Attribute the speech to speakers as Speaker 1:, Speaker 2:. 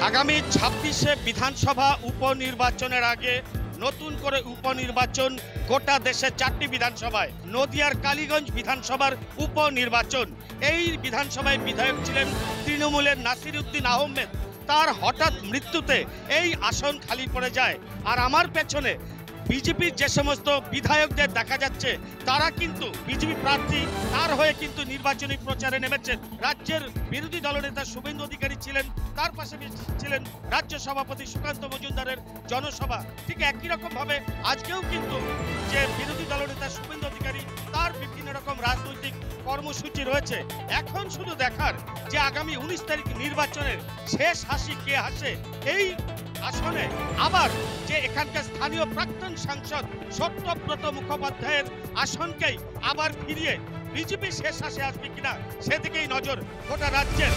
Speaker 1: আগামী ২৬শে বিধানসভা উপনির্বাচনের আগে নতুন করে উপনির্বাচন গোটা দেশে ৪টি বিধানসভায়। নদিয়ার কালীগঞ্জ বিধানসভার উপনির্বাচন। এই বিধানসভায় বিধায়ক ছিলেন তৃণমূলের নাসির উদ্দিন আহমেদ। তার হঠাৎ মৃত্যুতে এই আসন খালি পড়ে যায়। আর আমার পেছনে বিজেপির যে সমস্ত বিধায়কদের দেখা যাচ্ছে তারা কিন্তু বিজেপি প্রার্থী, তার হয়ে কিন্তু নির্বাচনী প্রচারে নেমেছেন। রাজ্যের বিরোধী দলনেতা শুভেন্দু অধিকারী ছিলেন, তার পাশে ছিলেন রাজ্য সভাপতি সুকান্ত মজুমদারের জনসভা। ঠিক একই রকম ভাবে আজকেও কিন্তু যে বিরোধী দলনেতা শুভেন্দু অধিকারী, তার বিভিন্ন রকম রাজনৈতিক কর্মসূচি রয়েছে। এখন শুধু দেখার যে আগামী 19 তারিখ নির্বাচনের শেষ হাসি কে হাসে এই আসনে। আবার যে এখানকার স্থানীয় প্রাক্তন সাংসদ সত্যব্রত মুখোপাধ্যায়ের আসনকেই আবার ফিরিয়ে বিজেপি শেষ হাসি আসবে কিনা সেদিকেই নজর গোটা রাজ্যের।